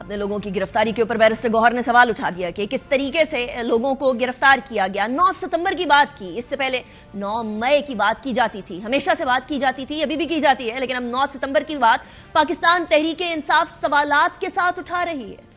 اپنے لوگوں کی گرفتاری کے اوپر بیرسٹر گوہر نے سوال اٹھا دیا کہ کس طریقے سے لوگوں کو گرفتار کیا گیا. 9 ستمبر کی بات کی, اس سے پہلے 9 مئی کی بات کی جاتی تھی, ہمیشہ سے بات کی جاتی تھی, ابھی بھی کی جاتی ہے, لیکن اب 9 ستمبر کی بات پاکستان تحریک انصاف سوالات کے ساتھ اٹھا رہی ہے.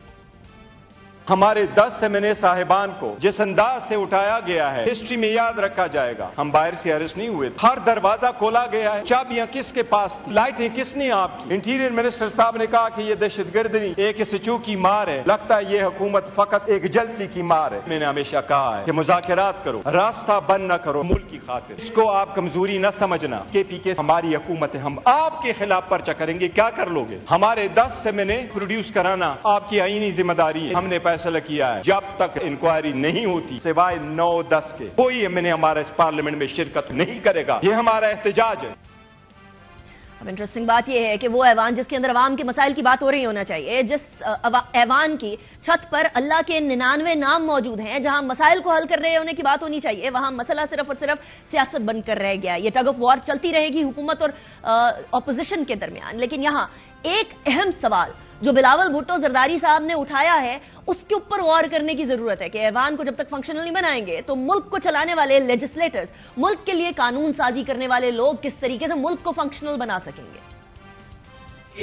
ہمارے 10 MNA صاحبان کو جس انداز سے اٹھایا گیا ہے ہسٹری میں یاد رکھا جائے گا. ہم باہر سے ارسٹ نہیں ہوئے, ہر دروازہ کھولا گیا ہے. چابیاں کس کے پاس تھی, لائٹیں کس نے آپ کی. انٹیریئر منسٹر صاحب نے کہا کہ یہ دہشت گردی ایک سچو کی مار ہے, لگتا ہے یہ حکومت فقط ایک جلسی کی مار ہے. میں نے ہمیشہ کہا ہے کہ مذاکرات کرو, راستہ بند نہ کرو ملک کی خاطر. اس کو آپ کمزوری نہ سمجھنا. KPK ہماری حکومت ہے, ہم آپ کے خلاف پرچہ کریں گے, کیا کر لو گے. ہمارے 10 MNA پروڈیوس کرانا آپ کی آئینی ذمہ داری ہے. ہم نے فیصلہ کیا ہے جب تک انکوائری نہیں ہوتی سوائے 9-10 کے کوئی MNA ہمارا اس پارلیمنٹ میں شرکت نہیں کرے گا. یہ ہمارا احتجاج ہے. اب انٹرسٹنگ بات یہ ہے کہ وہ ایوان جس کے اندر عوام کے مسائل کی بات ہو رہی ہونا چاہیے, جس ایوان کی چھت پر اللہ کے 99 نام موجود ہیں, جہاں مسائل کو حل کر رہے ہونے کی بات ہونی چاہیے, وہاں مسئلہ صرف اور صرف سیاست بن کر رہ گیا. یہ ٹگ آف وار چلتی رہے گی حکومت اور اپوزیشن کے درمیان, لیکن یہاں ایک اہم سوال جو بلاول بھٹو زرداری صاحب نے اٹھایا ہے اس کے اوپر غور کرنے کی ضرورت ہے کہ ایوان کو جب تک فنکشنل نہیں بنائیں گے تو ملک کو چلانے والے لیجسلیٹرز, ملک کے لیے قانون سازی کرنے والے لوگ کس طریقے سے ملک کو فنکشنل بنا سکیں گے.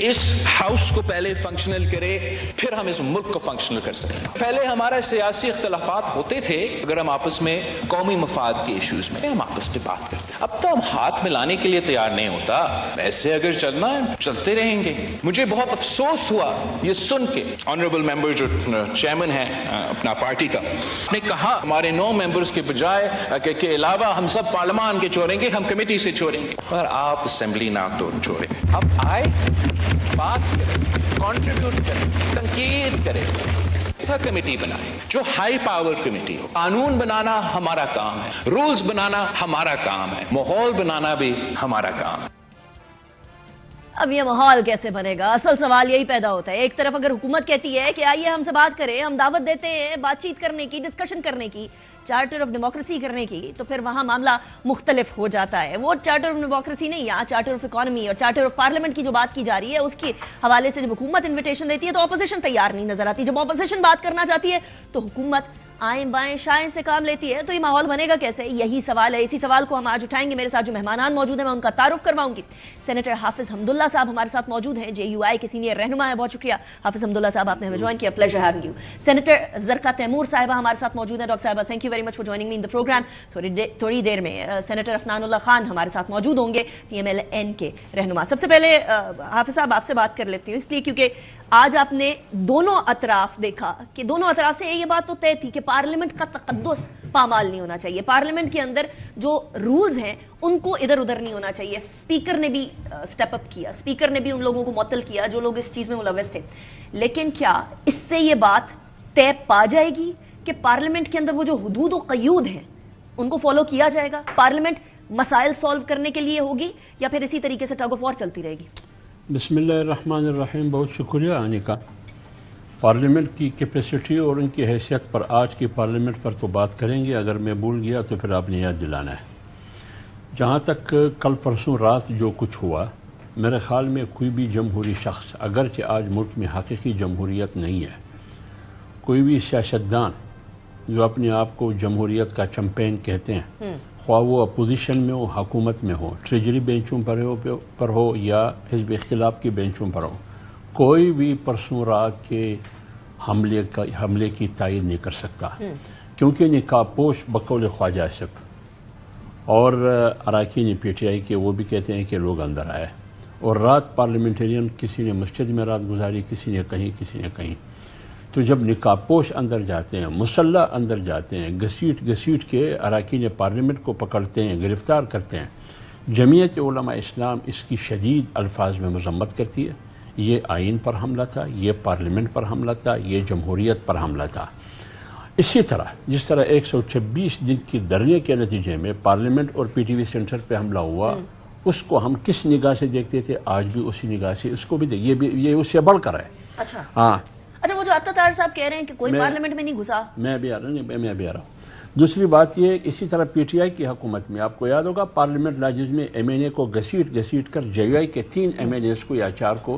اس ہاؤس کو پہلے فنکشنل کرے, پھر ہم اس ملک کو فنکشنل کر سکیں. پہلے ہمارے سیاسی اختلافات ہوتے تھے, اگر ہم آپس میں قومی مفاد کے ایشوز میں ہم آپس میں بات کرتے. اب تو ہم ہاتھ ملانے کے لیے تیار نہیں ہوتا. ایسے اگر چلنا ہے چلتے رہیں گے. مجھے بہت افسوس ہوا یہ سن کے, آنریبل ممبر جو چیئرمین ہیں اپنا پارٹی کا, نے کہا ہمارے 9 ممبرز کے بجائے کے علاوہ ہم سب پارلیمان کے چھوڑیں گے, ہم کمیٹی سے چھوڑیں گے. اور آپ اسمبلی نہ چھوڑیں. اب آئے بات کریں, کنٹریبیوٹ کریں, تنقید کریں, ایسا کمیٹی بنائیں جو ہائی پاور کمیٹی ہو. قانون بنانا ہمارا کام ہے, رولز بنانا ہمارا کام ہے, ماحول بنانا بھی ہمارا کام ہے. اب یہ ماحول کیسے بنے گا, اصل سوال یہی پیدا ہوتا ہے. ایک طرف اگر حکومت کہتی ہے کہ آئیے ہم سے بات کریں, ہم دعوت دیتے ہیں بات چیت کرنے کی, ڈسکشن کرنے کی, چارٹر آف ڈیموکریسی کرنے کی, تو پھر وہاں معاملہ مختلف ہو جاتا ہے. وہ چارٹر آف ڈیموکریسی نہیں, یہاں چارٹر آف اکانومی اور چارٹر آف پارلیمنٹ کی جو بات کی جا رہی ہے اس کے حوالے سے جب حکومت انویٹیشن دیتی ہے تو اپوزیشن تیار نہیں نظر آتی. جب اپوزیشن بات کرنا چاہتی ہے تو حکومت آئیں بائیں شائیں سے کام لیتی ہے. تو یہ ماحول بنے گا کیسے, یہی سوال ہے. اسی سوال کو ہم آج اٹھائیں گے. میرے ساتھ جو مہمانان موجود ہیں میں ان کا تعارف کرواؤں گی. سینیٹر حافظ حمداللہ صاحب ہمارے ساتھ موجود ہیں, JUI کے سینئر رہنما ہیں. بہت شکریہ حافظ حمداللہ صاحب, آپ نے ہمیں جوائن کیا. Pleasure having you. Senator Zarqa Taimur صاحبہ ہمارے ساتھ موجود ہیں. ڈاکٹر صاحبہ thank you very much for joining me in the programme. تھوڑی دیر میں سینیٹر افنان اللہ خان ہمارے ساتھ موجود ہوں گے, PMLN کے رہنما. سب سے پہلے حافظ صاحب آپ سے بات کر لیتی ہوں, اس لیے کیونکہ آج آپ نے دونوں اطراف دیکھا کہ دونوں اطراف سے یہ بات تو طے تھی کہ پارلیمنٹ کا تقدس پامال نہیں ہونا چاہیے. پارلیمنٹ کے اندر جو رولز ہیں ان کو ادھر ادھر نہیں ہونا چاہیے. اسپیکر نے بھی سٹیپ اپ کیا, اسپیکر نے بھی ان لوگوں کو معطل کیا جو لوگ اس چیز میں ملوث تھے. لیکن کیا اس سے یہ بات طے پا جائے گی کہ پارلیمنٹ کے اندر وہ جو حدود و قیود ہیں ان کو فالو کیا جائے گا, پارلیمنٹ مسائل سالو کرنے کے لیے ہوگی, یا پھر اسی طریقے سے ٹگ آف وار چلتی رہے گی؟ بسم اللہ الرحمن الرحیم. بہت شکریہ آنے کا. پارلیمنٹ کی کیپیسٹی اور ان کی حیثیت پر آج کی پارلیمنٹ پر تو بات کریں گے, اگر میں بھول گیا تو پھر آپ نے یاد دلانا ہے. جہاں تک کل پرسوں رات جو کچھ ہوا, میرے خیال میں کوئی بھی جمہوری شخص, اگرچہ آج ملک میں حقیقی جمہوریت نہیں ہے, کوئی بھی سیاستدان جو اپنے آپ کو جمہوریت کا چمپین کہتے ہیں, خواہ وہ اپوزیشن میں ہو, حکومت میں ہو, ٹریجری بینچوں پر ہو یا حزب اختلاف کی بینچوں پر ہو, کوئی بھی پرسوں رات کے حملے کی تائید نہیں کر سکتا, کیونکہ نقاب پوش بقول خواجہ آصف اور اراکین PTI کے وہ بھی کہتے ہیں کہ لوگ اندر آئے, اور رات پارلیمنٹرین کسی نے مسجد میں رات گزاری, کسی نے کہیں. تو جب نقاب پوش اندر جاتے ہیں, مسلح اندر جاتے ہیں, گھسیٹ کے اراکین پارلیمنٹ کو پکڑتے ہیں, گرفتار کرتے ہیں, جمعیت علماء اسلام اس کی شدید الفاظ میں مذمت کرتی ہے. یہ آئین پر حملہ تھا, یہ پارلیمنٹ پر حملہ تھا, یہ جمہوریت پر حملہ تھا. اسی طرح جس طرح 126 دن کی دھرنے کے نتیجے میں پارلیمنٹ اور PTV سینٹر پہ حملہ ہوا, اس کو ہم کس نگاہ سے دیکھتے تھے, آج بھی اسی نگاہ سے اس کو بھی یہ اس سے بڑھ کر ہے. اچھا وہ جو عطا صاحب کہہ رہے ہیں کہ کوئی پارلیمنٹ میں نہیں گھسا, میں بھی آ رہا ہوں. دوسری بات یہ, اسی طرح PTI کی حکومت میں آپ کو یاد ہوگا پارلیمنٹ لاجز میں MNA کو گھسیٹ کر JUI کے 3 MNAs کو یا 4 کو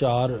4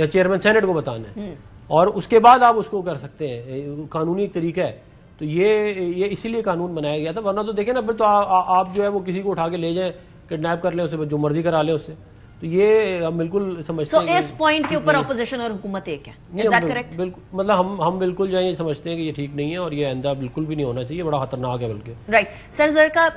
یا چیئرمین سینٹ کو بتانا ہے اور اس کے بعد آپ اس کو کر سکتے ہیں، قانونی ایک طریقہ ہے. تو یہ اسی لیے قانون بنایا گیا تھا، ورنہ تو دیکھیں نا پھر تو آپ جو ہے وہ کسی کو اٹھا کے لے جائیں، کڈنیپ کر لیں اسے، جو مرضی کرا لیں اس سے. تو یہ ہم بالکل سمجھتے ہیں اس پوائنٹ کے اوپر اپوزیشن اور حکومت ایک ہے. بالکل، مطلب ہم بالکل جو ہے یہ سمجھتے ہیں کہ یہ ٹھیک نہیں ہے اور یہ آئندہ بالکل بھی نہیں ہونا چاہیے، بڑا خطرناک ہے بلکہ. رائٹ سر، زرکا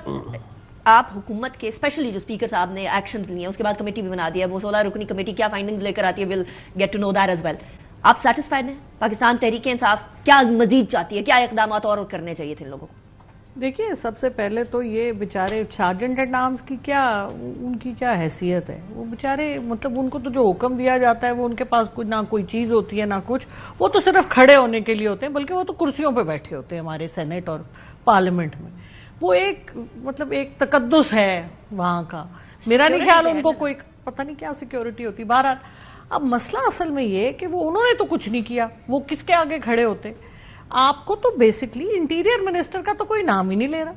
آپ حکومت کے اسپیشلی جو اسپیکر صاحب نے ایکشنز لیے ہیں، اس کے بعد کمیٹی بھی بنا دیا، وہ 16 رکنی کمیٹی کیا فائنڈنگز لے کر آتی ہے، will get to know that as well. آپ سیٹسفائڈ ہیں؟ پاکستان تحریک انصاف کیا مزید چاہتی ہے؟ کیا اقدامات اور کرنے چاہیے تھے ان لوگوں کو؟ دیکھیے، سب سے پہلے تو یہ بیچارے سارجنٹ ایٹ آرمز کی ان کی کیا حیثیت ہے؟ وہ بیچارے مطلب ان کو تو جو حکم دیا جاتا ہے وہ ان کے پاس نہ کوئی چیز ہوتی ہے نہ کچھ، وہ تو صرف کھڑے ہونے کے لیے ہوتے ہیں، بلکہ وہ تو کرسیوں پہ بیٹھے ہوتے ہیں ہمارے سینٹ اور پارلیمنٹ میں. وہ ایک مطلب ایک تقدس ہے وہاں کا. میرا نہیں خیال ان کو کوئی پتہ نہیں کیا سیکیورٹی ہوتی. بہرحال اب مسئلہ اصل میں یہ کہ وہ انہوں نے تو کچھ نہیں کیا، وہ کس کے آگے کھڑے ہوتے؟ آپ کو تو بیسکلی انٹیریئر منسٹر کا تو کوئی نام ہی نہیں لے رہا،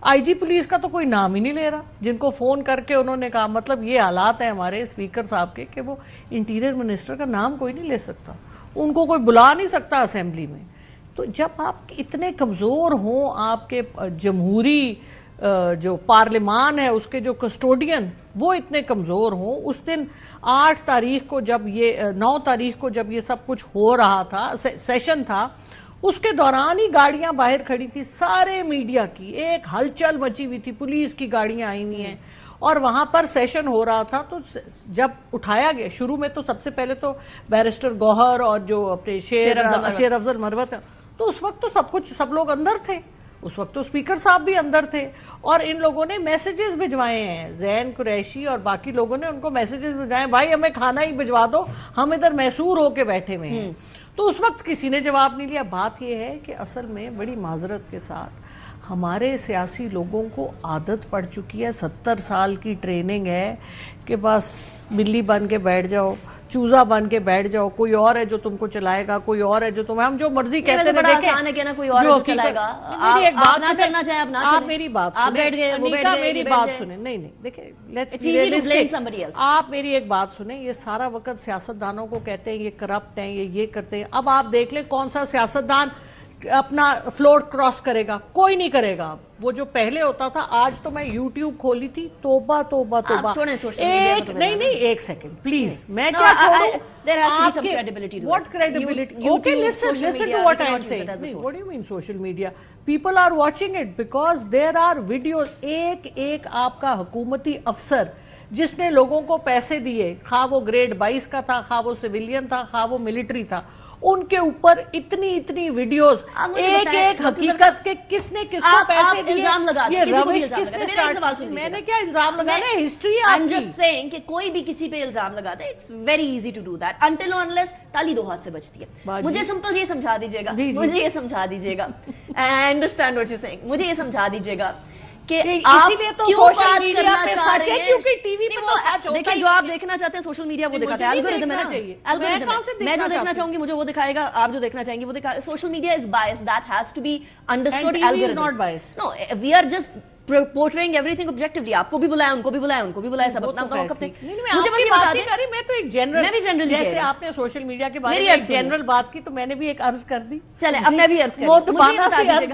آئی جی پولیس کا تو کوئی نام ہی نہیں لے رہا، جن کو فون کر کے انہوں نے کہا. مطلب یہ حالات ہیں ہمارے اسپیکر صاحب کے کہ وہ انٹیریئر منسٹر کا نام کوئی نہیں لے سکتا، ان کو کوئی بلا نہیں سکتا اسمبلی میں. تو جب آپ اتنے کمزور ہوں، آپ کے جمہوری جو پارلیمان ہے اس کے جو کسٹوڈین وہ اتنے کمزور ہوں، اس دن 8 تاریخ کو جب 9 تاریخ کو جب یہ سب کچھ ہو رہا تھا، سیشن تھا، اس کے دوران ہی گاڑیاں باہر کھڑی تھی سارے میڈیا کی، ایک ہلچل مچی ہوئی تھی، پولیس کی گاڑیاں آئی ہوئی ہیں اور وہاں پر سیشن ہو رہا تھا. تو جب اٹھایا گیا شروع میں تو سب سے پہلے تو بیرسٹر گوہر اور جو اپنے شیر افضل مروت، تو اس وقت تو سب لوگ اندر تھے، اس وقت تو اسپیکر صاحب بھی اندر تھے اور ان لوگوں نے میسیجز بھجوائے ہیں، زین قریشی اور باقی لوگوں نے ان کو میسیجز بھجوائے، بھائی ہمیں کھانا ہی بھجوا دو، ہم ادھر محصور ہو کے بیٹھے ہوئے ہیں. تو اس وقت کسی نے جواب نہیں لیا. بات یہ ہے کہ اصل میں بڑی معذرت کے ساتھ ہمارے سیاسی لوگوں کو عادت پڑ چکی ہے، 70 سال کی ٹریننگ ہے کہ بس بلی بن کے بیٹھ جاؤ، چوزا بن کے بیٹھ جاؤ، کوئی اور ہے جو تم کو چلائے گا، کوئی اور ہے جو ہم جو مرضی کہتے ہیں. بڑا آسان ہے کہنا کوئی اور جو چلائے گا، آپ نہ چلنا چاہیں آپ نہ چلیں. آپ میری بات سنیں، میری بات سنیں. نہیں دیکھیں، آپ میری ایک بات سنیں. یہ سارا وقت سیاستدانوں کو کہتے ہیں یہ کرپٹ ہیں، یہ کرتے ہیں. اب آپ دیکھ لیں کون سا سیاستدان اپنا فلور کراس کرے گا؟ کوئی نہیں کرے گا. وہ جو پہلے ہوتا تھا، آج تو میں یوٹیوب کھولی تھی، توبہ توبہ توبہ. ایک سیکنڈ پلیز، میں کیا چھوڑوں؟ What credibility? Okay, listen to what I am saying. What do you mean social media? People are watching it because there are videos. ایک آپ کا حکومتی افسر جس نے لوگوں کو پیسے دیے، خواہ وہ گریڈ 22 کا تھا، خواہ وہ سویلین تھا، خواہ وہ ملٹری تھا، ان کے اوپر اتنی ویڈیوز، ایک حقیقت کے کس نے کس کو پیسے دیے، یہ روش کس نے سٹارٹ. میں نے کیا الزام لگانا ہے؟ ہسٹری ہے. I'm just saying کہ کوئی بھی کسی پہ الزام لگاتا ہے، it's very easy to do that until unless تالی 2 ہاتھ سے بچتی ہے. مجھے سمپل یہ سمجھا دیجیے گا، مجھے یہ سمجھا دیجیے گا. I understand what you're saying. مجھے یہ سمجھا دیجیے گا کہ آپ کیوں بات کرنا چاہ رہے ہیں. کیونکہ ٹی وی پہ تو دیکھیں، جو آپ دیکھنا چاہتے ہیں سوشل میڈیا وہ دکھاتا ہے. الگورتھم ہے نا، میں جو دیکھنا چاہوں گی مجھے وہ دکھائے گا، آپ جو دیکھنا چاہیں گے وہ دکھائے. Social media is biased, that has to be understood. Algorithm is not biased. No, we are just portraying everything objectively. آپ کو بھی بلایا، ان کو بھی بلایا، ان کو بھی بلایا، سب اپنا موقف تھے. مجھے بس یہ بتا دیں، میں تو ایک جنرل، میں بھی جنرل، جیسے آپ نے سوشل میڈیا کے بارے میں جنرل بات کی تو میں نے بھی ایک عرض کر دی. چلے اب میں بھی عرض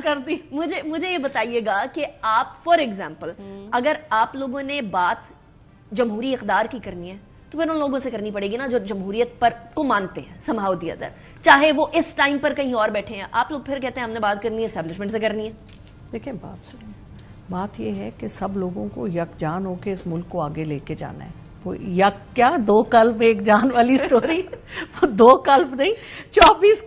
کر دی. مجھے یہ بتائیے گا کہ آپ فار ایگزامپل اگر آپ لوگوں نے بات جمہوری اقدار کی کرنی ہے تو پھر ان لوگوں سے کرنی پڑے گی نا جو جمہوریت پر کو مانتے ہیں somehow the other، چاہے وہ اس ٹائم پر کہیں اور بیٹھے ہیں. آپ لوگ پھر کہتے ہیں ہم نے بات کرنی ہے اسٹیبلشمنٹ سے کرنی ہے. دیکھیں بات سنیں، بات یہ ہے کہ سب لوگوں کو یکجان ہو کے اس ملک کو آگے لے کے جانا ہے. وہ یک کیا 2 قلب 1 جان والی سٹوری، وہ 2 قلب نہیں، 24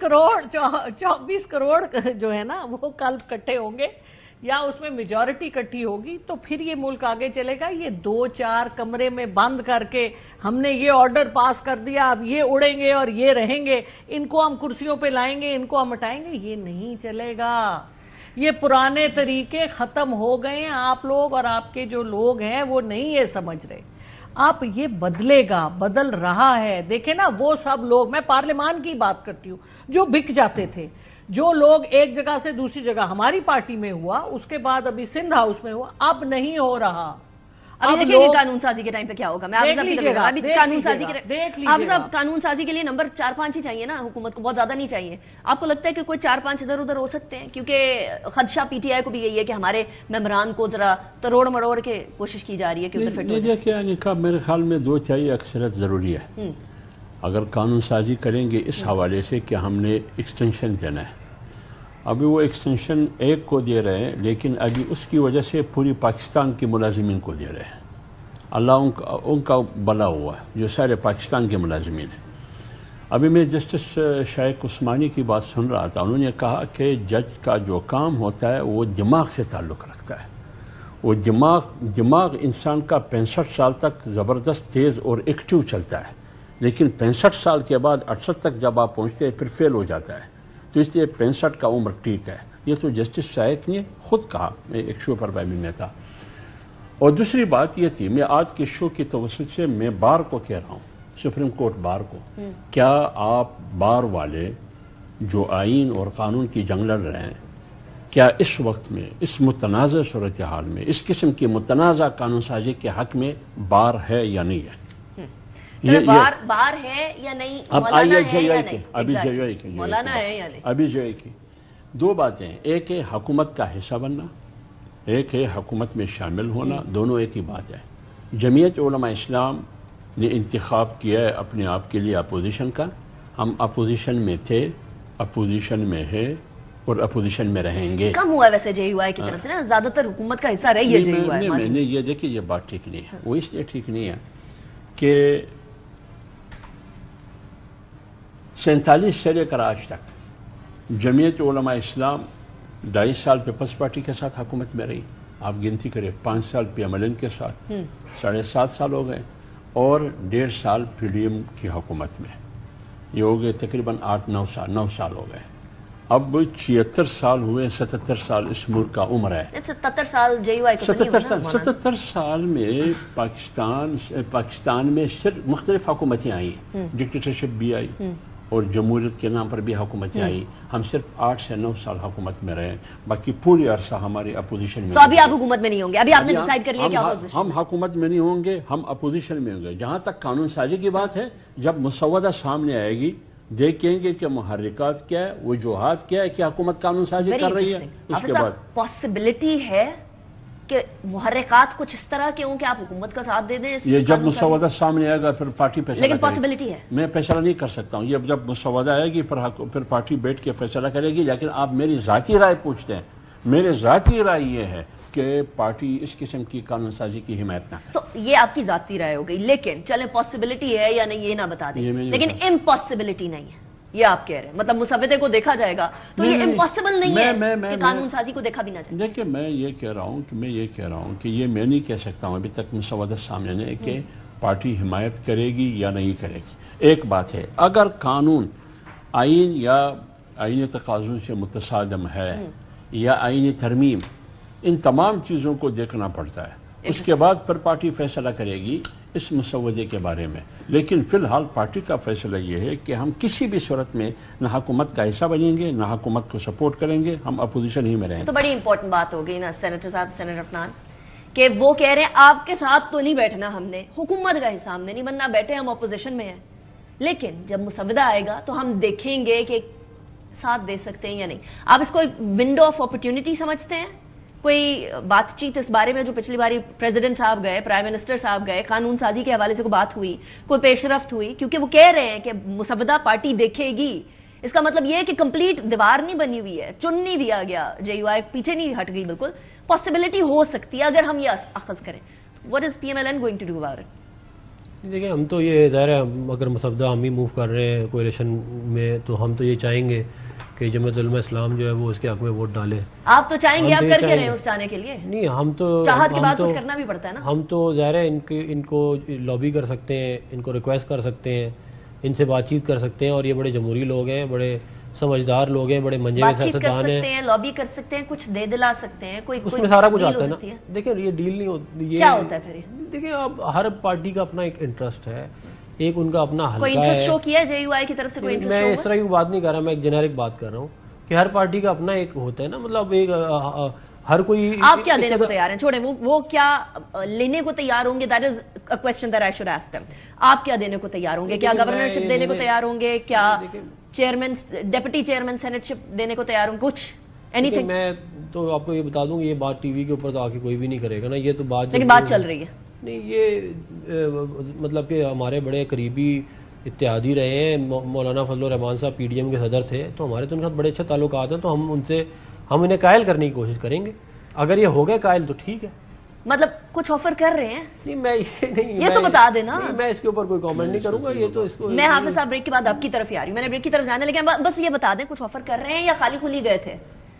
کروڑ جو ہے نا وہ قلب کٹھے ہوں گے یا اس میں میجورٹی کٹھی ہوگی تو پھر یہ ملک آگے چلے گا. یہ 2-4 کمرے میں بند کر کے ہم نے یہ آرڈر پاس کر دیا، اب یہ اڑیں گے اور یہ رہیں گے، ان کو ہم کرسیوں پہ لائیں گے، ان کو ہم ہٹائیں گے، یہ نہیں چلے گا. یہ پرانے طریقے ختم ہو گئے ہیں. آپ لوگ اور آپ کے جو لوگ ہیں وہ نہیں یہ سمجھ رہے. آپ یہ بدلے گا، بدل رہا ہے. دیکھیں نا وہ سب لوگ، میں پارلیمان کی بات کرتی ہوں، جو بک جاتے تھے، جو لوگ ایک جگہ سے دوسری جگہ، ہماری پارٹی میں ہوا، اس کے بعد ابھی سندھ ہاؤس میں ہوا، اب نہیں ہو رہا. ابھی دیکھیں گے قانون سازی کے ٹائم پہ کیا ہوگا. میں آپ ابھی قانون سازی کے آپ صاحب قانون سازی کے لیے نمبر 4-5 ہی چاہیے نا حکومت کو, بہت زیادہ نہیں چاہیے. آپ کو لگتا ہے کہ کوئی 4-5 ادھر ادھر ہو سکتے ہیں؟ کیونکہ خدشہ پی ٹی آئی کو بھی یہی ہے کہ ہمارے ممبران کو ذرا تروڑ مروڑ کے کوشش کی جا رہی ہے کہ ادھر فٹ ہو جائے. دیکھیے میرے خیال میں 2/4 اکثریت ضروری ہے اگر قانون سازی کریں گے اس حوالے سے کہ ہم نے ایکسٹینشن دینا ہے. ابھی وہ ایکسٹینشن ایک کو دے رہے ہیں لیکن ابھی اس کی وجہ سے پوری پاکستان کے ملازمین کو دے رہے ہیں. اللہ ان کا بلا ہوا ہے جو سارے پاکستان کے ملازمین ہیں. ابھی میں جسٹس شائق عثمانی کی بات سن رہا تھا, انہوں نے کہا کہ جج کا جو کام ہوتا ہے وہ دماغ سے تعلق رکھتا ہے. وہ دماغ انسان کا 65 سال تک زبردست تیز اور ایکٹیو چلتا ہے, لیکن 65 سال کے بعد 68 تک جب آپ پہنچتے ہیں پھر فیل ہو جاتا ہے. تو اس لیے 65 کا عمر ٹھیک ہے. یہ تو جسٹس شائق نے خود کہا, میں ایک شو پر بھی میں تھا. اور دوسری بات یہ تھی, میں آج کے شو کی توسط سے میں بار کو کہہ رہا ہوں, سپریم کورٹ بار کو, کیا آپ بار والے جو آئین اور قانون کی جنگ لڑ رہے ہیں, کیا اس وقت میں اس متنازع صورتحال میں اس قسم کی متنازع قانون سازی کے حق میں بار ہے یا نہیں ہے؟ بار ہے یا نہیں, ابھی جو کی دو باتیں, ایک ہے حکومت کا حصہ بننا, ایک ہے حکومت میں شامل ہونا, دونوں ایک ہی بات ہے. جمعیت علماء اسلام نے انتخاب کیا ہے اپنے آپ کے لیے اپوزیشن کا. ہم اپوزیشن میں تھے, اپوزیشن میں ہے اور اپوزیشن میں رہیں گے. کم ہوا ویسے جے یو آئی کی طرف سے نا, زیادہ تر حکومت کا حصہ رہی ہے جے یو آئی. میں نے یہ دیکھیں یہ بات ٹھیک نہیں ہے. وہ اس لیے ٹھیک نہیں ہے کہ 47 سے لے کر آج تک جمعیت علماء اسلام 2.5 سال پیپلز پارٹی کے ساتھ حکومت میں رہی. آپ گنتی کریں, 5 سال پی ایم ایل این کے ساتھ, 7.5 سال ہو گئے, اور 1.5 سال پی ڈی ایم کی حکومت میں. یہ ہو گئے تقریباً 9 سال ہو گئے. اب 76 سال ہوئے, 77 سال اس ملک کا عمر ہے. 77 سال جے یو آئی کو 77 سال میں پاکستان میں صرف مختلف حکومتیں آئی, ڈکٹیٹرشپ بھی آئی اور جمہوریت کے نام پر بھی حکومتیں آئی. ہم صرف 8 سے 9 سال حکومت میں رہے, باقی پوری عرصہ ہماری اپوزیشن میں. تو ابھی آپ حکومت میں نہیں ہوں گے, ابھی آپ نے ڈیسائیڈ کر لیا کہ ہم حکومت میں نہیں ہوں گے, ہم اپوزیشن میں ہوں گے. جہاں تک قانون سازی کی بات ہے, جب مسودہ سامنے آئے گی دیکھیں گے کہ محرکات کیا ہے, وجوہات کیا ہے کہ حکومت قانون سازی کر رہی ہے. اس کے بعد پاسبلٹی ہے کہ محرکات کچھ اس طرح کے ہوں کہ آپ حکومت کا ساتھ دے دیں. یہ جب مسودہ سامنے آئے گا پھر پارٹی فیصلہ, لیکن پاسبلٹی ہے, میں فیصلہ نہیں کر سکتا ہوں. یہ جب مسودہ آئے گی پھر پارٹی بیٹھ کے فیصلہ کرے گی. لیکن آپ میری ذاتی رائے پوچھتے ہیں, میرے ذاتی رائے یہ ہے کہ پارٹی اس قسم کی قانون سازی کی حمایت نہ کرے. یہ آپ کی ذاتی رائے ہو گئی, لیکن چلیں پاسبلٹی ہے یا نہیں یہ نہ بتا دیں, لیکن امپاسبلٹی نہیں ہے یہ آپ کہہ رہے ہیں. مطلب مسودے کو دیکھا جائے گا تو یہ امپاسبل نہیں ہے کہ قانون سازی کو دیکھا بھی نہ جائے. دیکھیں میں یہ کہہ رہا ہوں کہ یہ میں نہیں کہہ سکتا ہوں ابھی تک مسودہ سامنے نہیں کہ پارٹی حمایت کرے گی یا نہیں کرے گی. ایک بات ہے, اگر قانون آئین یا آئینی تقاضوں سے متصادم ہے یا آئینی ترمیم, ان تمام چیزوں کو دیکھنا پڑتا ہے. اس کے بعد پھر پارٹی فیصلہ کرے گی اس مسودے کے بارے میں. لیکن فی الحال پارٹی کا فیصلہ یہ ہے کہ ہم کسی بھی صورت میں نہ حکومت کا حصہ بنیں گے, نہ حکومت کو سپورٹ کریں گے, ہم اپوزیشن ہی میں رہیں گے. تو بڑی امپورٹنٹ بات ہو گئی نا سینیٹر صاحب, سینیٹر عفنان, کہ وہ کہہ رہے ہیں آپ کے ساتھ تو نہیں بیٹھنا, ہم نے حکومت کا حصہ ہم نے نہیں بننا, بیٹھے ہم اپوزیشن میں ہیں, لیکن جب مسودہ آئے گا تو ہم دیکھیں گے کہ ساتھ دے سکتے ہیں یا نہیں. آپ اس کو ایک ونڈو آف اپرچونٹی سمجھتے ہیں؟ کوئی بات چیت اس بارے میں جو پچھلی باری پریزیڈنٹ صاحب گئے, پرائم منسٹر صاحب گئے, قانون سازی کے حوالے سے کوئی بات ہوئی, کوئی پیش رفت ہوئی؟ کیونکہ وہ کہہ رہے ہیں کہ مسودہ پارٹی دیکھے گی. اس کا مطلب یہ ہے کہ کمپلیٹ دیوار نہیں بنی ہوئی ہے, چن نہیں دیا گیا, جے یو آئی پیچھے نہیں ہٹ گئی, بالکل پاسبلٹی ہو سکتی ہے اگر ہم یہ اخذ کریں. What is PMLN going to do about it? دیکھیں ہم تو یہ ظاہر ہے اگر مسودہ ہم ہی موو کر رہے ہیں کولیشن میں تو ہم تو یہ چاہیں گے کہ جمعیت علماء اسلام جو ہے وہ اس کے حق میں ووٹ ڈالے. آپ تو چاہیں گے, آپ کر کے رہے ہیں اس جانے کے لیے. نہیں, ہم تو چاہت کے بعد کچھ کرنا بھی پڑتا ہے نا. ہم تو ظاہر ہے ان کو لابی کر سکتے ہیں, ان کو ریکویسٹ کر سکتے ہیں, ان سے بات چیت کر سکتے ہیں, اور یہ بڑے جمہوری لوگ ہیں, بڑے سمجھدار لوگ ہیں, بڑے منجے ہوئے سیاستدان ہیں. لابی کر سکتے ہیں, کچھ دے دلا سکتے ہیں, کوئی اس میں سارا کچھ آتا ہے نا. دیکھیں یہ ڈیل نہیں ہوتی, کیا ہوتا ہے پھر؟ دیکھیں اب ہر پارٹی کا اپنا ایک انٹرسٹ ہے, ایک ان کا اپنا حلقہ ہے. کوئی انٹرسٹ شو کیا ہے جے یو آئی کی طرف سے؟ کوئی انٹرسٹ؟ میں اس طرح کی بات نہیں کر رہا, میں ایک جنیرک بات کر رہا ہوں کہ ہر پارٹی کا اپنا ایک ہوتا ہے نا. مطلب ایک ہر کوئی آپ کیا دینے کو تیار ہیں؟ چھوڑیں وہ کیا لینے کو تیار ہوں گے؟ That is a question that I should ask them. آپ کیا دینے کو تیار ہوں گے؟ کیا گورنرشپ دینے کو تیار ہوں گے؟ کیا چیئرمین ڈپٹی چیئرمین سینٹ شپ دینے کو تیار ہوں؟ کچھ اینی تھنگ؟ میں تو آپ کو یہ بتا دوں گی، یہ بات ٹی وی کے اوپر تو آ کے کوئی بھی نہیں کرے گا نا، یہ تو بات لیکن بات چل رہی ہے. نہیں، یہ مطلب کہ ہمارے بڑے قریبی اتحادی رہے ہیں. مولانا فضل الرحمان صاحب پی ڈی ایم کے صدر تھے، تو ہمارے تو ان کے ساتھ بڑے اچھے تعلقات ہیں، تو ہم انہیں قائل کرنے کی کوشش کریں گے. اگر یہ ہو گئے قائل تو ٹھیک ہے. مطلب کچھ آفر کر رہے ہیں؟ نہیں، میں یہ تو بتا دینا. میں اس کے اوپر کوئی کامنٹ نہیں کروں گا. یہ تو اس کو میں حافظ صاحب بریک کے بعد آپ کی طرف ہی آ رہی ہوں. میں نے بریک کی طرف جانا، لیکن بس یہ بتا دیں کچھ آفر کر رہے ہیں یا خالی کھلی گئے تھے؟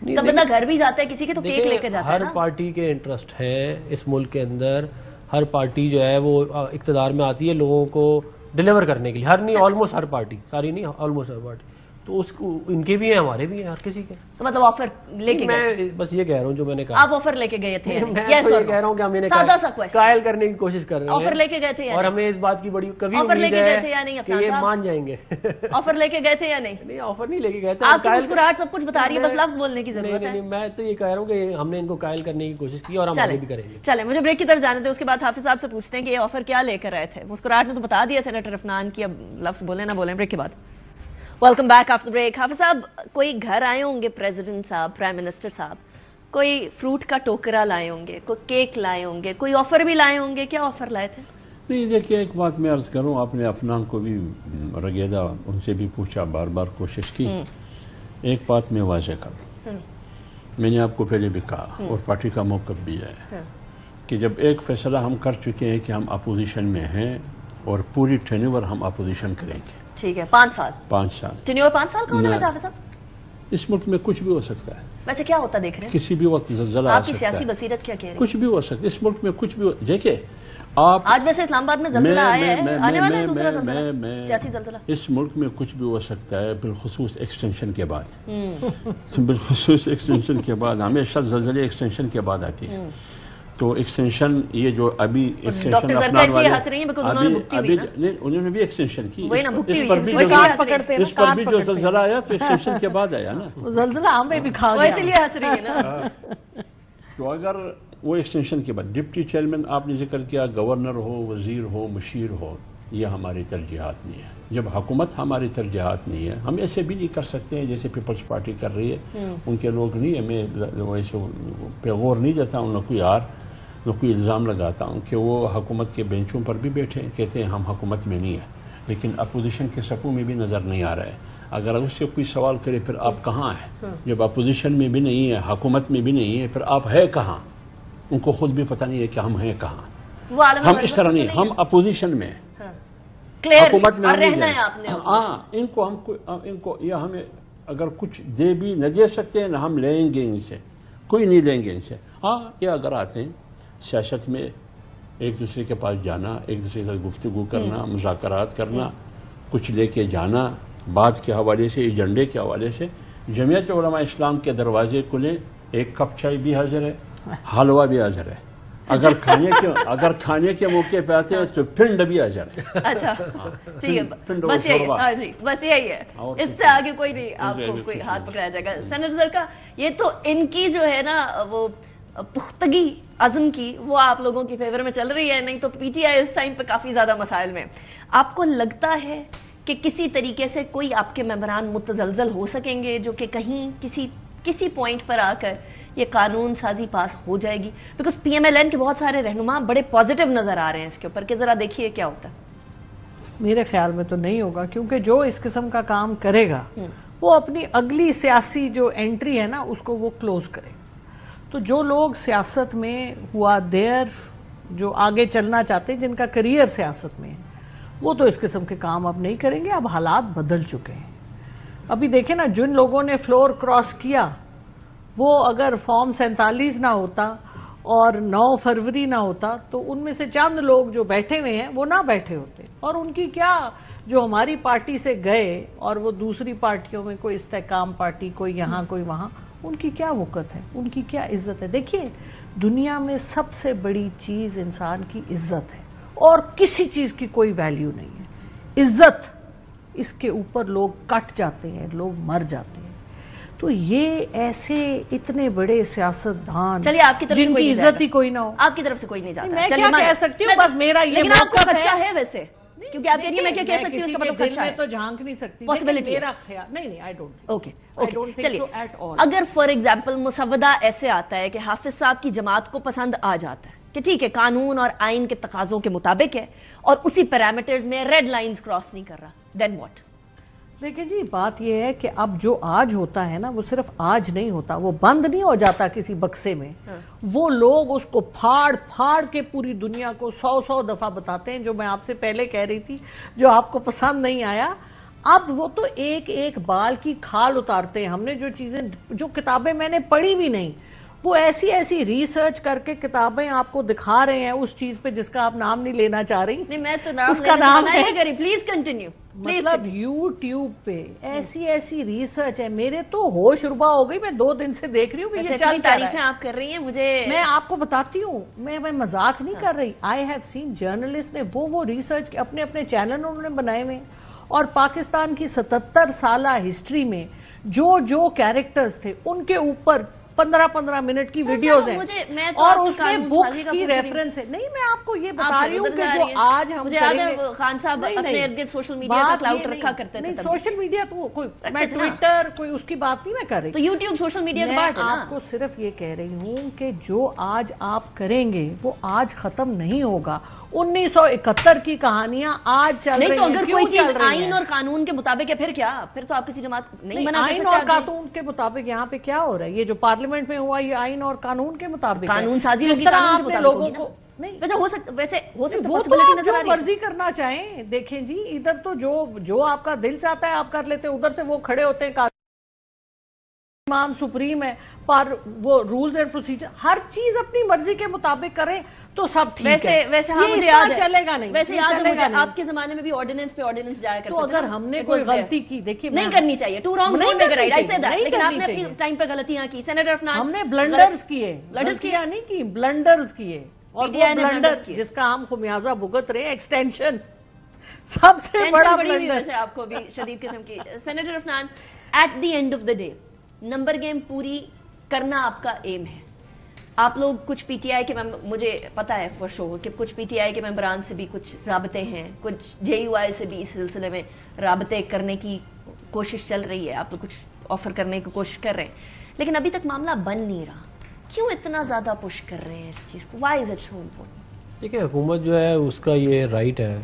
تو بندہ گھر بھی جاتا ہے کسی کے تو کیک لے کے جاتا ہے. ہر پارٹی کے انٹرسٹ ہے اس ملک کے اندر. ہر پارٹی جو ہے وہ اقتدار میں آتی ہے لوگوں کو ڈیلیور کرنے کے لیے. ہر نہیں، آلموسٹ ہر پارٹی، ساری نہیں، آلموسٹ ہر پارٹی. تو اس کو ان کے بھی ہیں، ہمارے بھی ہیں، ہر کسی کے. تو مطلب آفر لے کے میں بس یہ کہہ رہا ہوں جو میں نے کہا. آپ آفر لے کے گئے تھے؟ میں یہ کہہ رہا ہوں کہ ہم انہیں قائل کرنے کی کوشش کر رہے ہیں. آفر لے کے گئے تھے اور ہمیں اس بات کی بڑی کبھی آفر لے کے گئے تھے امید یا نہیں ہے کہ یہ مان جائیں گے. آفر لے کے گئے تھے یا نہیں؟ نہیں، آفر نہیں لے کے گئے تھے. آپ کی مسکراہٹ سب کچھ بتا رہی ہے، بس لفظ بولنے کی ضرورت ہے. نہیں، میں تو یہ کہہ رہا ہوں کہ ہم نے ان کو قائل کرنے کی کوشش کی اور ہم آگے بھی کریں گے. چلیں مجھے بریک کی طرف جانے دیں، اس کے بعد حافظ صاحب سے پوچھتے ہیں کہ یہ آفر کیا لے کر آئے تھے. مسکراہٹ نے تو بتا دیا سینیٹر عفنان کی، اب لفظ بولیں نہ بولیں بریک کے بعد. Welcome back after break. حافظ صاحب، کوئی گھر آئے ہوں گے پریزیڈنٹ صاحب، پرائم منسٹر صاحب، کوئی فروٹ کا ٹوکرا لائے ہوں گے، کوئی کیک لائے ہوں گے، کوئی آفر بھی لائے ہوں گے. کیا آفر لائے تھے؟ نہیں، دیکھیے ایک بات میں عرض کروں، آپ نے افنان کو بھی رگیدہ ان سے بھی پوچھا، بار بار کوشش کی. ایک بات میں واضح کروں، میں نے آپ کو پہلے بھی کہا اور پارٹی کا موقف بھی ہے کہ جب ایک فیصلہ ہم کر چکے ہیں کہ ہم اپوزیشن میں ہیں اور پوری ٹینیور ہم اپوزیشن کریں گے. ٹھیک ہے، 5 سال. 5 سال ٹینیور 5 سال کا ہونا ہے حافظ صاحب؟ اس ملک میں کچھ بھی ہو سکتا ہے. ویسے کیا ہوتا دیکھ رہے ہیں؟ کسی بھی وقت زلزلہ آ آپ کی سکتا سیاسی ہے، بصیرت کیا کہہ رہی ہے؟ کچھ بھی ہو سکتا ہے اس ملک میں، کچھ بھی دیکھیں آپ. آج ویسے اسلام آباد میں زلزلہ آیا ہے، آنے والا ہے دوسرا زلزلہ، سیاسی زلزلہ. اس ملک میں کچھ بھی ہو سکتا ہے، بالخصوص ایکسٹینشن کے بعد. بالخصوص ایکسٹینشن کے بعد، ہمیشہ زلزلے ایکسٹینشن کے بعد آتی ہیں. تو ایکسٹینشن یہ جو ابھی ایکسٹینشن افنان والے انہوں نے بھی ایکسٹینشن کی، اس پر بھی جو زلزلہ آیا تو ایکسٹینشن کے بعد آیا نا. زلزلہ ہمیں بھی کھا گیا، اسی لیے ہنس رہی ہے نا. تو اگر وہ ایکسٹینشن کے بعد ڈپٹی چیئرمین آپ نے ذکر کیا، گورنر ہو، وزیر ہو، مشیر ہو، یہ ہماری ترجیحات نہیں ہے. جب حکومت ہماری ترجیحات نہیں ہے، ہم ایسے بھی نہیں کر سکتے ہیں جیسے پیپلز پارٹی کر رہی ہے. ان کے لوگ نہیں ہے، میں ویسے پہ غور نہیں دیتا ہوں، نہ کوئی نہ کوئی الزام لگاتا ہوں کہ وہ حکومت کے بینچوں پر بھی بیٹھے کہتے ہیں ہم حکومت میں نہیں ہیں، لیکن اپوزیشن کے صفوں میں بھی نظر نہیں آ رہا ہے. اگر اس سے کوئی سوال کرے پھر آپ کہاں ہیں؟ جب اپوزیشن میں بھی نہیں ہے، حکومت میں بھی نہیں ہے، پھر آپ ہے کہاں؟ ان کو خود بھی پتہ نہیں ہے کہ ہم ہیں کہاں. ہم اس طرح نہیں، ہم اپوزیشن میں، حکومت میں رہنا ہے. ہاں، ان کو یہ ہمیں اگر کچھ دے بھی نہ دے سکتے ہیں، نہ ہم لیں گے ان سے، کوئی نہیں لیں گے ان سے. ہاں، یہ اگر آتے ہیں سیاست میں ایک دوسرے کے پاس جانا، ایک دوسرے کے ساتھ گفتگو کرنا، مذاکرات کرنا، کچھ لے کے جانا بات کے حوالے سے، ایجنڈے کے حوالے سے. جمعیت علماء اسلام کے دروازے کھلے، ایک کپ چائے بھی حاضر ہے، حلوہ بھی حاضر ہے. اگر کھانے کے موقع پہ آتے ہیں تو پنڈ بھی حاضر ہے. اچھا ٹھیک ہے، بس یہی ہے، اس سے آگے کوئی نہیں آپ کو کوئی ہاتھ پکڑایا جائے گا. سینیٹر کا یہ تو ان کی جو ہے نا وہ پختگی عزم کی، وہ آپ لوگوں کی فیور میں چل رہی ہے. نہیں تو P T I us time پہ کافی زیادہ مسائل میں. آپ کو لگتا ہے کہ کسی طریقے سے کوئی آپ کے ممبران متزلزل ہو سکیں گے جو کہ کہیں کسی پوائنٹ پر آ کر یہ قانون سازی پاس ہو جائے گی؟ Because P M L N کے بہت سارے رہنما بڑے پازیٹیو نظر آ رہے ہیں اس کے اوپر کہ ذرا دیکھیے کیا ہوتا ہے. میرے خیال میں تو نہیں ہوگا، کیونکہ جو اس قسم کا کام کرے گا وہ اپنی اگلی سیاسی جو انٹری ہے نا اس کو وہ کلوز کرے. تو جو لوگ سیاست میں ہوا دیر جو آگے چلنا چاہتے ہیں، جن کا کریئر سیاست میں ہے، وہ تو اس قسم کے کام اب نہیں کریں گے. اب حالات بدل چکے ہیں. ابھی دیکھیں نا، جن لوگوں نے فلور کراس کیا، وہ اگر فارم 47 نہ ہوتا اور 9 فروری نہ ہوتا تو ان میں سے چند لوگ جو بیٹھے ہوئے ہیں وہ نہ بیٹھے ہوتے. اور ان کی کیا، جو ہماری پارٹی سے گئے اور وہ دوسری پارٹیوں میں کوئی استحکام پارٹی، کوئی یہاں کوئی وہاں، ان کی کیا وقت ہے، ان کی کیا عزت ہے. دیکھیے، دنیا میں سب سے بڑی چیز انسان کی عزت ہے اور کسی چیز کی کوئی ویلیو نہیں ہے. عزت، اس کے اوپر لوگ کٹ جاتے ہیں، لوگ مر جاتے ہیں. تو یہ ایسے اتنے بڑے سیاستدان چلیے آپ کی طرف سے جن کوئی کی نہیں جائے عزت ہی کوئی نہ ہو. آپ کی طرف سے کوئی نہیں جاتا. میں کیا کہہ سکتی ہوں, بس میرا یہ لیکن آپ کو موقف خدشہ ہے ویسے, کیونکہ آپ کہہ رہی ہیں میں کیا کہہ سکتی ہوں, اس کا مطلب خدشہ ہے. میں تو جھانک نہیں سکتی پاسبلٹی میرا خیال نہیں آئی ڈونٹ. اوکے چلیے, اگر فار ایگزامپل مسودہ ایسے آتا ہے کہ حافظ صاحب کی جماعت کو پسند آ جاتا ہے کہ ٹھیک ہے قانون اور آئین کے تقاضوں کے مطابق ہے اور اسی پیرامیٹرز میں ریڈ لائنز کراس نہیں کر رہا, دین واٹ؟ دیکھیں جی بات یہ ہے کہ اب جو آج ہوتا ہے نا وہ صرف آج نہیں ہوتا, وہ بند نہیں ہو جاتا کسی بکسے میں. وہ لوگ اس کو پھاڑ پھاڑ کے پوری دنیا کو 100 دفعہ بتاتے ہیں, جو میں آپ سے پہلے کہہ رہی تھی جو آپ کو پسند نہیں آیا. اب وہ تو ایک ایک بال کی کھال اتارتے ہیں. ہم نے جو چیزیں, جو کتابیں میں نے پڑھی بھی نہیں, وہ ایسی ایسی ریسرچ کر کے کتابیں آپ کو دکھا رہے ہیں اس چیز پہ جس کا آپ نام نہیں لینا چاہ رہی. نہیں میں تو نام اس کا نام ہے, پلیز کنٹینیو. مطلب یوٹیوب پہ ایسی ریسرچ ہے, میرے تو ہوش ربا ہو گئی. میں 2 دن سے دیکھ رہی ہوں کہ یہ چل تعریفیں آپ کر رہی ہیں مجھے. میں آپ کو بتاتی ہوں, میں مذاق نہیں کر رہی. آئی ہیو سین جرنلسٹ نے وہ ریسرچ اپنے چینل انہوں نے بنائے ہوئے, اور پاکستان کی 77 سالہ ہسٹری میں جو کیریکٹرز تھے ان کے اوپر 15 منٹ کی ویڈیوز ہیں, اور اس میں بکس کی ریفرنس ہے. نہیں میں آپ کو یہ بتا رہی ہوں کہ جو آج ہم خان صاحب اپنے ارد گرد سوشل میڈیا کا کلاؤٹ رکھا کرتے تھے. سوشل میڈیا تو کوئی, میں ٹویٹر کوئی اس کی بات نہیں میں کر رہی, تو یوٹیوب سوشل میڈیا کا بات ہے. میں آپ کو صرف یہ کہہ رہی ہوں کہ جو آج آپ کریں گے وہ آج ختم نہیں ہوگا. 1971 کی کہانیاں آج چل رہی ہیں. نہیں تو اگر کوئی چیز آئین اور قانون کے مطابق ہے پھر کیا, پھر تو آپ کسی جماعت نہیں بنا سکتے. آئین اور قانون کے مطابق یہاں پہ کیا ہو رہا ہے, یہ جو پارلیمنٹ میں ہوا یہ آئین اور قانون کے مطابق, قانون سازی جس طرح آپ نے لوگوں کو ویسے ہو سکتا وہ تو آپ جو مرضی کرنا چاہیں. دیکھیں جی ادھر تو جو آپ کا دل چاہتا ہے آپ کر لیتے, ادھر سے وہ کھڑے ہوتے ہیں امام سپریم ہے, پر وہ رولز اینڈ پروسیجر ہر چیز اپنی مرضی کے مطابق کریں تو سب ٹھیک ہے. ویسے ہاں مجھے یاد ہے, چلے گا نہیں, ویسے یاد ہے مجھے آپ کے زمانے میں بھی آرڈیننس پہ آرڈیننس جایا کرتے تھے. تو اگر ہم نے کوئی غلطی کی, دیکھیے نہیں کرنی چاہیے, two wrong won't make right, I say that, لیکن آپ نے اپنی ٹائم پہ غلطیاں کی. سینیٹر عفنان ہم نے بلنڈرز کیے, غلطیاں نہیں کی, بلنڈرز کیے, اور وہ بلنڈر جس کا ہم خمیازہ بھگت رہے, ایکسٹینشن سب سے بڑا بلنڈر. ویسے آپ کو بھی شدید قسم کی. Senator Afnan, at the end of the day number game پوری کرنا آپ کا ایم ہے. آپ لوگ کچھ پی ٹی آئی کے, مجھے پتا ہے فور شور کہ کچھ پی ٹی آئی کے ممبران سے بھی کچھ رابطے ہیں, کچھ جے یو آئی سے بھی اس سلسلے میں رابطے کرنے کی کوشش چل رہی ہے, آپ لوگ کچھ آفر کرنے کی کوشش کر رہے ہیں, لیکن ابھی تک معاملہ بن نہیں رہا. کیوں اتنا زیادہ پش کر رہے ہیں اس چیز کو, why is it so important? دیکھیں حکومت جو ہے اس کا یہ رائٹ ہے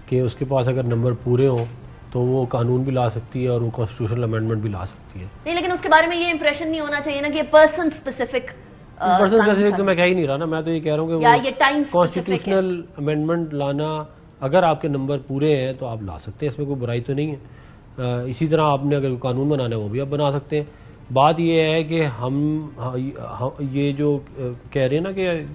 کہ اس کے پاس اگر نمبر پورے ہوں تو وہ قانون بھی لا سکتی ہے اور وہ کانسٹیٹیوشنل امینڈمنٹ بھی لا سکتی ہے. نہیں لیکن اس کے بارے میں یہ امپریشن نہیں ہونا چاہیے نا کہ پرسن اسپیسیفک تو میں کہہ ہی نہیں رہا نا, میں تو یہ کہہ رہا ہوں کہ کانسٹیٹیوشنل امینڈمنٹ لانا اگر آپ کے نمبر پورے ہیں تو آپ لا سکتے ہیں, اس میں کوئی برائی تو نہیں ہے. اسی طرح آپ نے اگر قانون بنانا ہے وہ بھی آپ بنا سکتے ہیں. بات یہ ہے کہ ہم یہ جو کہہ رہے ہیں نا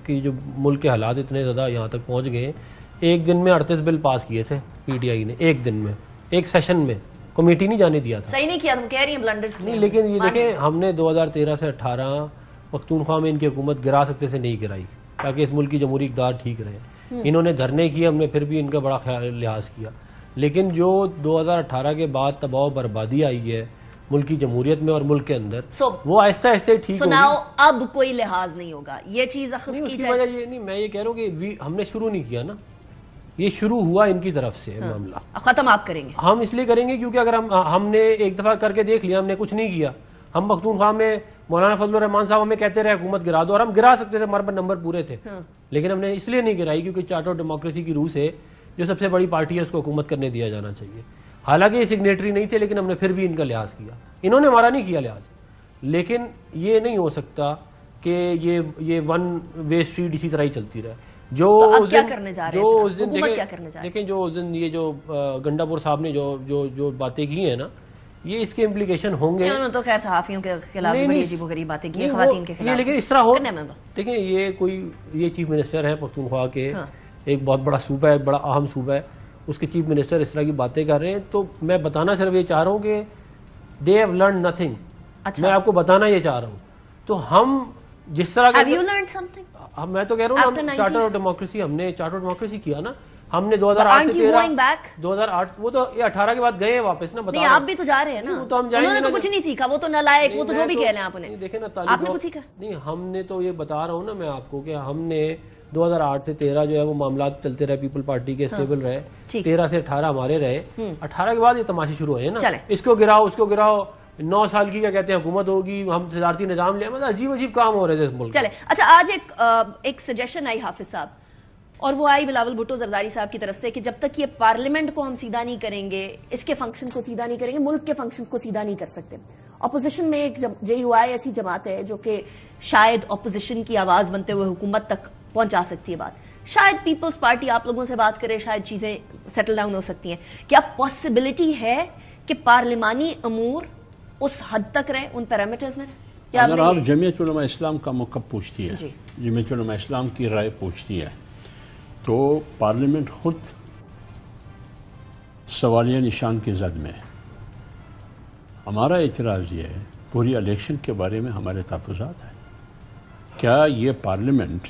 کہ جو ملک کے حالات اتنے زیادہ یہاں تک پہنچ گئے ہیں, ایک دن میں 38 بل پاس کیے تھے پی ٹی آئی نے, ایک دن میں, ایک سیشن میں, کمیٹی نہیں جانے دیا تھا. صحیح نہیں کیا, تم کہہ رہی ہیں بلنڈرز نہیں, لیکن یہ دیکھیں ہم نے 2013 سے 18 پختونخوا میں ان کی حکومت گرا سکتے سے نہیں گرائی تاکہ اس ملک کی جمہوری اقدار ٹھیک رہے. انہوں نے دھرنے کیے, ہم نے پھر بھی ان کا بڑا خیال لحاظ کیا, لیکن جو 2018 کے بعد تباہ و بربادی آئی ہے ملک کی جمہوریت میں اور ملک کے اندر, وہ آہستہ آہستہ ٹھیک ہوگی. اب کوئی لحاظ نہیں ہوگا, یہ چیز اخذ کی جائے. وجہ یہ نہیں, میں یہ کہہ رہا ہوں کہ ہم نے شروع نہیں کیا نا, یہ شروع ہوا ان کی طرف سے معاملہ. ختم آپ کریں گے؟ ہم اس لیے کریں گے کیونکہ اگر ہم نے ایک دفعہ کر کے دیکھ لیا, ہم نے کچھ نہیں کیا. ہم پختونخوا میں مولانا فضل الرحمان صاحب ہمیں کہتے رہے حکومت گرا دو, اور ہم گرا سکتے تھے, ہمارے پر نمبر پورے تھے, لیکن ہم نے اس لیے نہیں گرائی کیونکہ چارٹر آف ڈیموکریسی کی روح سے جو سب سے بڑی پارٹی ہے اس کو حکومت کرنے دیا جانا چاہیے. حالانکہ یہ سگنیٹری نہیں تھے, لیکن ہم نے پھر بھی ان کا لحاظ کیا. انہوں نے ہمارا نہیں کیا لحاظ, لیکن یہ نہیں ہو سکتا کہ یہ ون وے اسٹریٹ اسی طرح ہی چلتی رہے. دیکھیں جو اس دن یہ جو گنڈا پور صاحب نے جو باتیں کی ہیں نا, یہ اس کے امپلیکیشن ہوں گے. انہوں نے تو خیر صحافیوں کے خلاف بڑی عجیب و غریب باتیں کی, خواتین کے خلاف, لیکن اس طرح ہو. دیکھیں یہ چیف منسٹر ہے پختونخوا کے, ایک بہت بڑا صوبہ ہے, بڑا اہم صوبہ ہے, اس کے چیف منسٹر اس طرح کی باتیں کر رہے ہیں. تو میں بتانا صرف یہ چاہ رہا ہوں کہ دے ہیو لرنڈ نتھنگ. میں آپ کو بتانا یہ چاہ رہا ہوں. تو ہم جس طرح Have you learned something? میں تو کہہ رہا ہوں چارٹر آف ڈیموکریسی, ہم نے چارٹر آف ڈیموکریسی کیا نا, ہم نے 2008 سے 2008 وہ تو 18 کے بعد گئے واپس نا. نہیں آپ بھی تو جا رہے ہیں نا, انہوں نے تو کچھ نہیں سیکھا, وہ تو نالائق, وہ تو جو بھی کہہ رہے ہیں آپ نے. دیکھیں نا آپ نے کچھ سیکھا نہیں, ہم نے تو یہ بتا رہا ہوں نا میں آپ کو کہ ہم نے 2008 سے 13 جو ہے وہ معاملات چلتے رہے, پیپل پارٹی کے اسٹیبل رہے, 13 سے 18 ہمارے رہے, 18 کے بعد یہ تماشے شروع ہوئے نا, اس کو گراؤ اس کو گراؤ, 9 سال کی کیا کہتے ہیں حکومت ہوگی, ہم صدارتی نظام لے, مطلب عجیب عجیب کام ہو رہے تھے اس ملک. چلے اچھا, آج ایک سجیشن آئی حافظ صاحب, اور وہ آئی بلاول بھٹو زرداری صاحب کی طرف سے کہ جب تک یہ پارلیمنٹ کو ہم سیدھا نہیں کریں گے, اس کے فنکشن کو سیدھا نہیں کریں گے, ملک کے فنکشن کو سیدھا نہیں کر سکتے. اپوزیشن میں ایک JUI ایسی جماعت ہے جو کہ شاید اپوزیشن کی آواز بنتے ہوئے حکومت تک پہنچا سکتی ہے بات. شاید پیپلز پارٹی آپ لوگوں سے بات کرے, شاید چیزیں سیٹل ڈاؤن ہو سکتی ہیں. کیا پاسبلٹی ہے کہ پارلیمانی امور اس حد تک رہے, ان پیرامیٹرز میں؟ اگر آپ جمعیت علماء اسلام کا موقف پوچھتی ہے, جمعیت علماء اسلام کی رائے پوچھتی ہے, تو پارلیمنٹ خود سوالیہ نشان کی زد میں ہے. ہمارا اعتراض یہ ہے, پوری الیکشن کے بارے میں ہمارے تحفظات ہیں. کیا یہ پارلیمنٹ,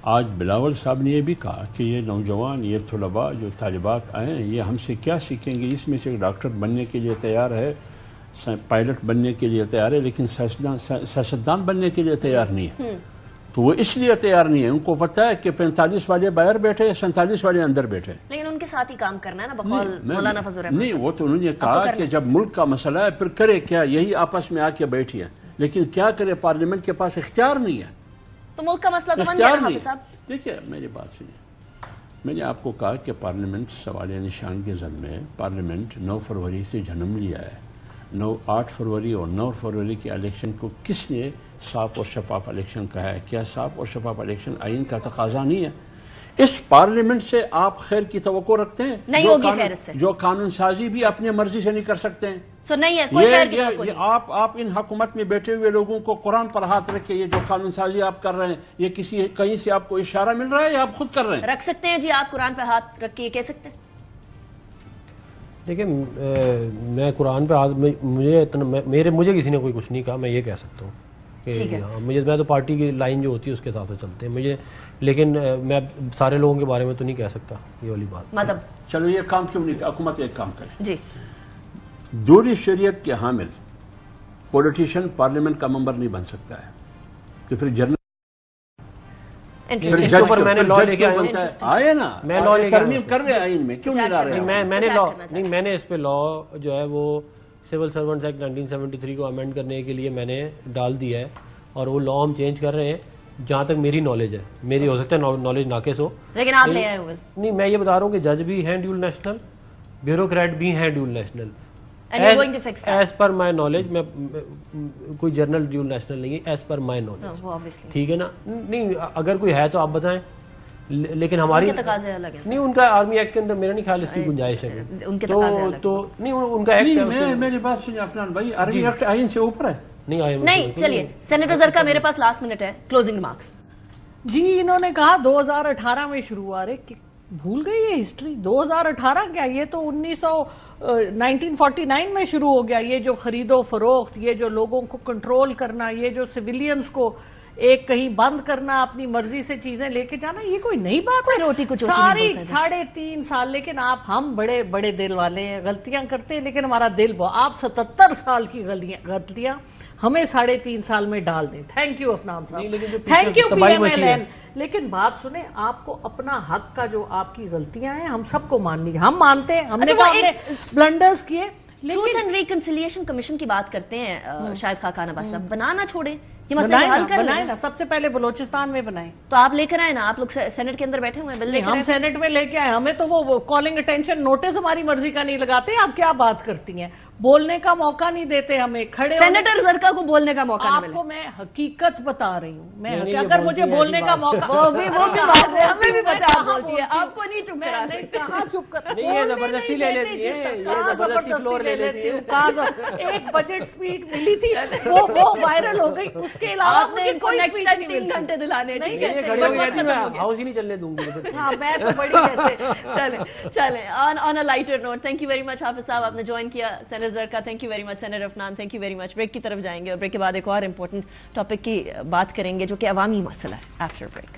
آج بلاول صاحب نے یہ بھی کہا کہ یہ نوجوان, یہ طلباء جو طالبات آئے ہیں, یہ ہم سے کیا سیکھیں گے؟ اس میں سے ڈاکٹر بننے کے لیے تیار ہے, پائلٹ بننے کے لیے تیار ہے, لیکن سیاستدان بننے کے لیے تیار نہیں ہے. تو وہ اس لیے تیار نہیں ہے, ان کو پتہ ہے کہ 45 والے باہر بیٹھے, 47 والے اندر بیٹھے. لیکن ان کے ساتھ ہی کام کرنا ہے نا بقول مولانا فضل الرحمان. نہیں, وہ تو انہوں نے کہا کہ جب ملک کا مسئلہ ہے پھر کرے کیا, یہی آپس میں آ کے بیٹھی ہے, لیکن کیا کرے, پارلیمنٹ کے پاس اختیار نہیں ہے. تو ملک کا مسئلہ تو بن گیا حافظ صاحب. دیکھیے میری بات سنیے, میں نے آپ کو کہا کہ پارلیمنٹ سوالیہ نشان کے زد میں. پارلیمنٹ 9 فروری سے جنم لیا ہے. 8 فروری اور 9 فروری کے الیکشن کو کس نے صاف اور شفاف الیکشن کہا ہے؟ کیا صاف اور شفاف الیکشن آئین کا تقاضا نہیں ہے؟ اس پارلیمنٹ سے آپ خیر کی توقع رکھتے ہیں؟ نہیں ہوگی خیر سے. جو قانون سازی بھی اپنے مرضی سے نہیں کر سکتے ہیں. نہیں ہے کوئی خیر کی توقع نہیں. آپ ان حکومت میں بیٹھے ہوئے لوگوں کو قرآن پر ہاتھ رکھے, یہ جو قانون سازی آپ کر رہے ہیں, یہ کسی کہیں سے آپ کو اشارہ مل رہا ہے یا آپ خود کر رہے ہیں؟ رکھ سکتے ہیں جی, آپ قرآن پہ ہاتھ رکھ کے یہ کہہ سکتے ہیں. دیکھیں میں قرآن پہ مجھے کسی نے کوئی کچھ نہیں کہا, میں یہ کہہ سکتا ہوں کہ میں تو پارٹی کی لائن جو ہوتی ہے اس کے حساب سے چلتے ہیں مجھے, لیکن میں سارے لوگوں کے بارے میں تو نہیں کہہ سکتا یہ والی بات. مطلب چلو یہ کام کیوں نہیں, حکومت ایک کام کرے جی, دوری شریعت کے حامل پولیٹیشین پارلیمنٹ کا ممبر نہیں بن سکتا ہے, تو پھر جنرل میں نے لا لے کے آئے نا, میں لا ترمیم کر رہے آئین میں, کیوں نہیں لا رہے؟ میں نے اس پہ لا جو ہے وہ سول سرونٹس ایکٹ 1973 کو امینڈ کرنے کے لیے میں نے ڈال دیا ہے, اور وہ لا ہم چینج کر رہے ہیں جہاں تک میری نالج ہے. میری ہو سکتا ہے نالج ناقص ہو, لیکن آپ لے آئے ہوئے. نہیں, میں یہ بتا رہا ہوں کہ جج بھی ہیں ڈیول نیشنل, بیوروکریٹ بھی ہیں dual national. As per my knowledge, میں کوئی جرنل ڈیول نیشنل نہیں ہے, ایز پر مائی نالج, ٹھیک ہے نا. نہیں اگر کوئی ہے تو آپ بتائیں, لیکن ہماری نہیں, ان کا آرمی ایکٹ کے اندر میرا نہیں خیال اس کی گنجائش ہے. تو نہیں, ان کا ایکٹ, میری بات سنیے عفنان بھائی, آرمی ایکٹ آئین سے اوپر ہے. نہیں چلیے, سینیٹر زرکا میرے پاس لاسٹ منٹ ہے, کلوزنگ ریمارکس. جی انہوں نے کہا 2018 میں شروع ہوا, رہے بھول گئی یہ ہسٹری. 2018 کیا, یہ تو 1949 میں شروع ہو گیا. یہ جو خرید و فروخت, یہ جو لوگوں کو کنٹرول کرنا, یہ جو سویلینز کو ایک کہیں بند کرنا, اپنی مرضی سے چیزیں لے کے جانا, یہ کوئی نئی بات ہے. روٹی کچھ ساری 3.5 سال, لیکن ہم بڑے بڑے دل والے ہیں, غلطیاں کرتے ہیں لیکن ہمارا دل بہت. آپ 77 سال کی غلطیاں ہمیں 3.5 سال میں ڈال دیں. تھینک یو عفنان صاحب, تھینک یو PMLN. لیکن بات سنیں, آپ کو اپنا حق کا جو آپ کی غلطیاں ہیں ہم سب کو ماننی ہے, ہم مانتے ہیں, ہم نے بلنڈرز کیے. ٹروتھ اینڈ ریکنسیلیشن کمیشن کی بات کرتے ہیں شاید خاقان عباس صاحب, بنانا چھوڑیں, یہ مسئلہ حل کر لیں نا. سب سے پہلے بلوچستان میں بنائیں, تو آپ لے کر آئے نا, آپ لوگ سینٹ کے اندر بیٹھے ہوئے ہیں, بل لے کر ہم سینٹ میں لے کے آئے. ہمیں تو وہ کالنگ اٹینشن نوٹس ہماری مرضی کا نہیں لگاتے. آپ کیا بات کرتی ہیں, بولنے کا موقع نہیں دیتے ہمیں. کھڑے سینیٹر زرکا کو بولنے کا موقع نہیں ملا. آپ کو میں حقیقت بتا رہی ہوں, میں اگر مجھے بولنے کا موقع, وہ بھی بات ہے, ہمیں بھی پتہ بولتی ہے, آپ کو نہیں چپ کرا سکتے. کہاں چپ کر, یہ زبردستی لے لیتی ہے, یہ زبردستی فلور لے لیتی ہے. ایک بجٹ سپیٹ ملی تھی, وہ وائرل ہو گئی. اس کے علاوہ مجھے کوئی سپیٹ نہیں 3 گھنٹے دلانے نہیں کہتے, میں ہاؤس ہی نہیں چلنے دوں گی. ہاں میں تو بڑی کیسے. چلیں on a lighter note, thank you very much Hafiz صاحب, آپ نے جوائن کیا. Senator Zarqa thank you very much, senator Afnan thank you very much. Break کی طرف جائیں گے, اور بریک کے بعد ایک اور امپورٹنٹ ٹاپک کی بات کریں گے جو کہ عوامی مسئلہ ہے. After break.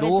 2,